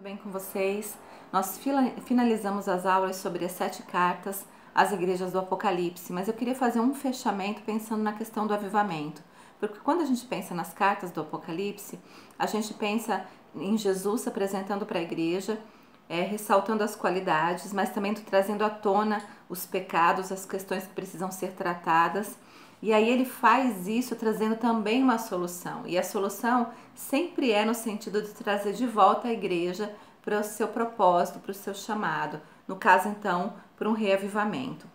Tudo bem com vocês? Nós finalizamos as aulas sobre as 7 cartas às igrejas do Apocalipse, mas eu queria fazer um fechamento pensando na questão do avivamento, porque quando a gente pensa nas cartas do Apocalipse, a gente pensa em Jesus se apresentando para a igreja, ressaltando as qualidades, mas também trazendo à tona os pecados, as questões que precisam ser tratadas. E aí ele faz isso trazendo também uma solução. E a solução sempre é no sentido de trazer de volta a igreja para o seu propósito, para o seu chamado. No caso, então, para um reavivamento.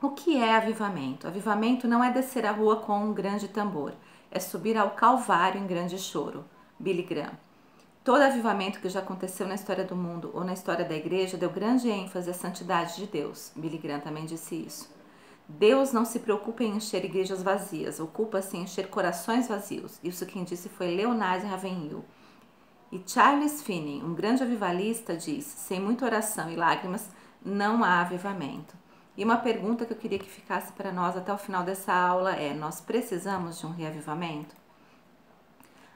O que é avivamento? Avivamento não é descer a rua com um grande tambor, é subir ao Calvário em grande choro. Billy Graham. Todo avivamento que já aconteceu na história do mundo ou na história da igreja deu grande ênfase à santidade de Deus. Billy Graham também disse isso. Deus não se preocupa em encher igrejas vazias, ocupa-se em encher corações vazios. Isso quem disse foi Leonard Ravenhill. E Charles Finney, um grande avivalista, diz: sem muita oração e lágrimas, não há avivamento. E uma pergunta que eu queria que ficasse para nós até o final dessa aula é: nós precisamos de um reavivamento?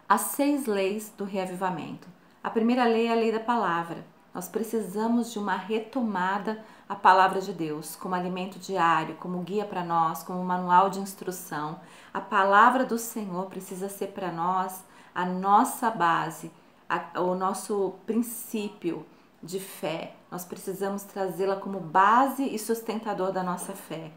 As 6 leis do reavivamento. A primeira lei é a lei da palavra. Nós precisamos de uma retomada à palavra de Deus, como alimento diário, como guia para nós, como manual de instrução. A palavra do Senhor precisa ser para nós a nossa base, o nosso princípio de fé. Nós precisamos trazê-la como base e sustentador da nossa fé.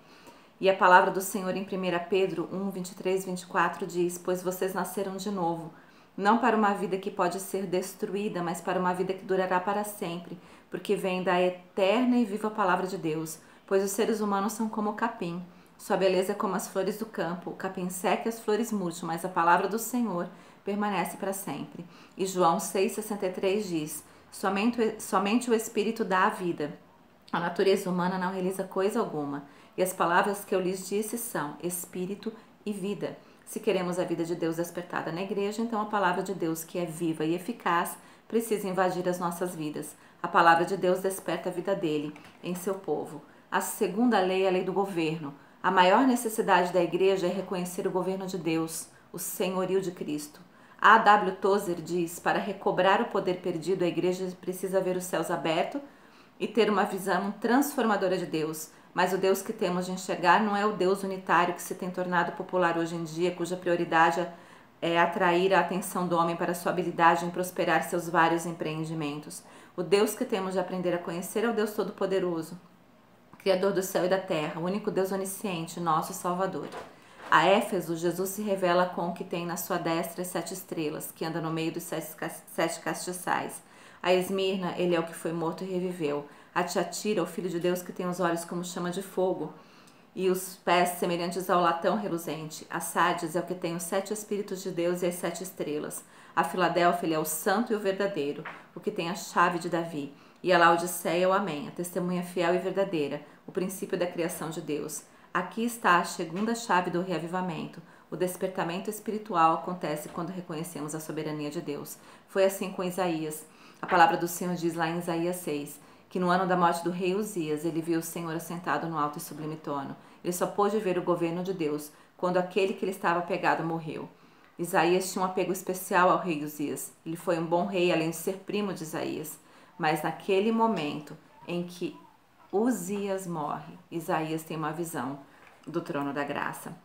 E a palavra do Senhor em 1 Pedro 1, 23, 24 diz: pois vocês nasceram de novo, não para uma vida que pode ser destruída, mas para uma vida que durará para sempre, porque vem da eterna e viva palavra de Deus. Pois os seres humanos são como o capim, sua beleza é como as flores do campo, o capim seca e as flores murcham, mas a palavra do Senhor permanece para sempre. E João 6,63 diz: somente o Espírito dá a vida. A natureza humana não realiza coisa alguma. E as palavras que eu lhes disse são espírito e vida. Se queremos a vida de Deus despertada na igreja, então a palavra de Deus, que é viva e eficaz, precisa invadir as nossas vidas. A palavra de Deus desperta a vida dele em seu povo. A segunda lei é a lei do governo. A maior necessidade da igreja é reconhecer o governo de Deus, o senhorio de Cristo. A. W. Tozer diz: para recobrar o poder perdido, a igreja precisa ver os céus abertos e ter uma visão transformadora de Deus. Mas o Deus que temos de enxergar não é o Deus unitário que se tem tornado popular hoje em dia, cuja prioridade é atrair a atenção do homem para sua habilidade em prosperar seus vários empreendimentos. O Deus que temos de aprender a conhecer é o Deus Todo-Poderoso, Criador do céu e da terra, o único Deus onisciente, nosso Salvador. A Éfeso, Jesus se revela com o que tem na sua destra as 7 estrelas, que anda no meio dos 7 castiçais. A Esmirna, ele é o que foi morto e reviveu. A Tiatira, o Filho de Deus que tem os olhos como chama de fogo e os pés semelhantes ao latão reluzente. A Sardes é o que tem os 7 Espíritos de Deus e as 7 estrelas. A Filadélfia, ele é o santo e o verdadeiro, o que tem a chave de Davi. E a Laodiceia é o Amém, a testemunha fiel e verdadeira, o princípio da criação de Deus. Aqui está a segunda chave do reavivamento. O despertamento espiritual acontece quando reconhecemos a soberania de Deus. Foi assim com Isaías. A palavra do Senhor diz lá em Isaías 6, que no ano da morte do rei Uzias, ele viu o Senhor assentado no alto e sublime trono. Ele só pôde ver o governo de Deus quando aquele que ele estava apegado morreu. Isaías tinha um apego especial ao rei Uzias. Ele foi um bom rei, além de ser primo de Isaías. Mas naquele momento em que Uzias morre, Isaías tem uma visão do trono da graça.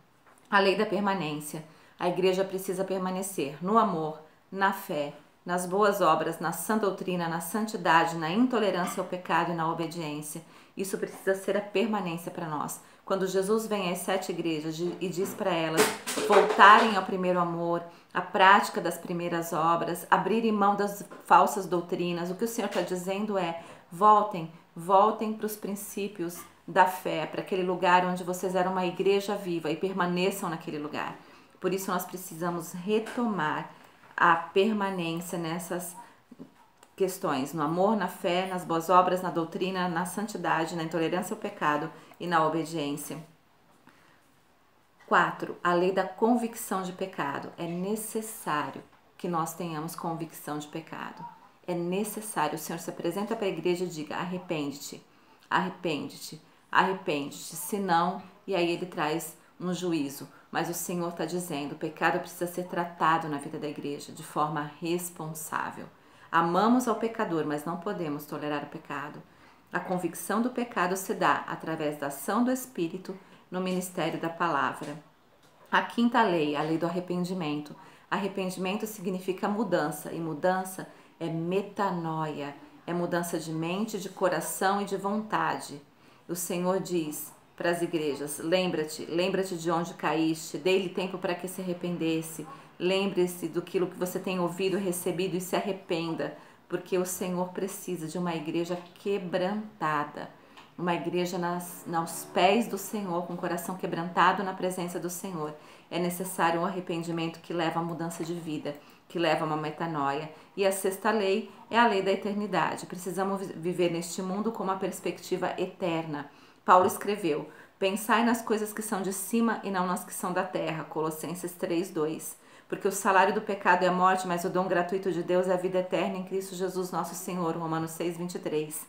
A lei da permanência. A igreja precisa permanecer no amor, na fé, nas boas obras, na sã doutrina, na santidade, na intolerância ao pecado e na obediência. Isso precisa ser a permanência para nós. Quando Jesus vem às 7 igrejas e diz para elas voltarem ao primeiro amor, à prática das primeiras obras, abrirem mão das falsas doutrinas, o que o Senhor está dizendo é: voltem para os princípios da fé, para aquele lugar onde vocês eram uma igreja viva e permaneçam naquele lugar. Por isso nós precisamos retomar a permanência nessas questões, no amor, na fé, nas boas obras, na doutrina, na santidade, na intolerância ao pecado e na obediência. 4. A lei da convicção de pecado. É necessário que nós tenhamos convicção de pecado. É necessário. O Senhor se apresenta para a igreja e diga: arrepende-te, arrepende-te, arrepende-te. Senão, e aí ele traz um juízo. Mas o Senhor está dizendo: o pecado precisa ser tratado na vida da igreja de forma responsável. Amamos ao pecador, mas não podemos tolerar o pecado. A convicção do pecado se dá através da ação do Espírito no ministério da palavra. A quinta lei, a lei do arrependimento. Arrependimento significa mudança, e mudança é metanoia, é mudança de mente, de coração e de vontade. O Senhor diz para as igrejas: lembra-te de onde caíste, dê-lhe tempo para que se arrependesse, lembre-se do que você tem ouvido e recebido e se arrependa, porque o Senhor precisa de uma igreja quebrantada, uma igreja aos pés do Senhor, com o coração quebrantado na presença do Senhor. É necessário um arrependimento que leva a mudança de vida, que leva a uma metanoia. E a sexta lei é a lei da eternidade. Precisamos viver neste mundo com uma perspectiva eterna. Paulo escreveu: pensai nas coisas que são de cima e não nas que são da terra. Colossenses 3:2. Porque o salário do pecado é a morte, mas o dom gratuito de Deus é a vida eterna em Cristo Jesus nosso Senhor. Romanos 6:23.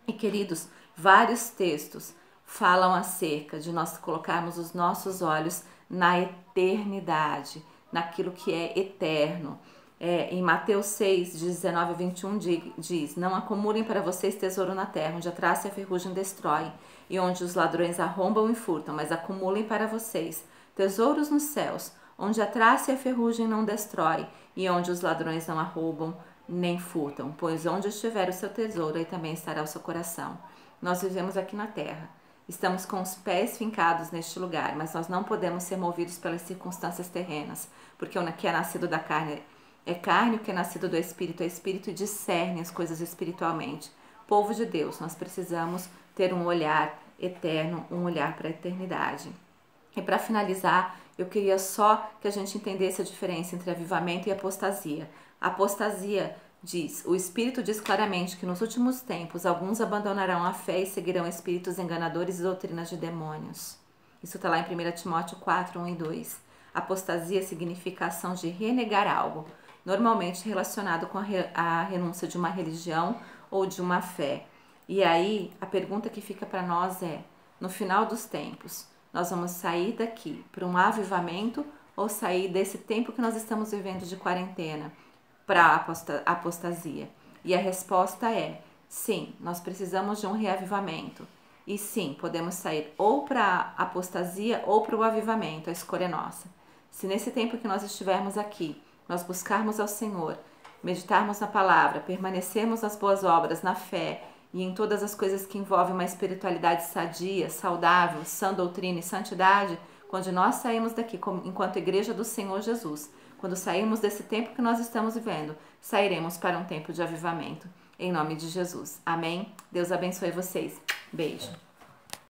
E queridos, vários textos falam acerca de nós colocarmos os nossos olhos na eternidade, naquilo que é eterno. Em Mateus 6, 19 a 21 diz: não acumulem para vocês tesouro na terra, onde a traça e a ferrugem destroem, e onde os ladrões arrombam e furtam, mas acumulem para vocês tesouros nos céus, onde a traça e a ferrugem não destrói, e onde os ladrões não arrombam nem furtam, pois onde estiver o seu tesouro, aí também estará o seu coração. Nós vivemos aqui na terra, estamos com os pés fincados neste lugar, mas nós não podemos ser movidos pelas circunstâncias terrenas, porque o que é nascido da carne é carne, o que é nascido do Espírito é Espírito, e discerne as coisas espiritualmente. Povo de Deus, nós precisamos ter um olhar eterno, um olhar para a eternidade. E para finalizar, eu queria só que a gente entendesse a diferença entre avivamento e apostasia. A apostasia diz: o Espírito diz claramente que nos últimos tempos alguns abandonarão a fé e seguirão espíritos enganadores e doutrinas de demônios. Isso está lá em 1 Timóteo 4, 1 e 2. Apostasia significa a ação de renegar algo, normalmente relacionado com a renúncia de uma religião ou de uma fé. E aí, a pergunta que fica para nós é: no final dos tempos, nós vamos sair daqui para um avivamento ou sair desse tempo que nós estamos vivendo de quarentena para a apostasia? E a resposta é: sim, nós precisamos de um reavivamento. E sim, podemos sair ou para a apostasia ou para o avivamento, a escolha é nossa. Se nesse tempo que nós estivermos aqui, nós buscarmos ao Senhor, meditarmos na palavra, permanecermos nas boas obras, na fé e em todas as coisas que envolvem uma espiritualidade sadia, saudável, sã doutrina e santidade, quando nós saímos daqui enquanto igreja do Senhor Jesus, quando sairmos desse tempo que nós estamos vivendo, sairemos para um tempo de avivamento. Em nome de Jesus. Amém? Deus abençoe vocês. Beijo.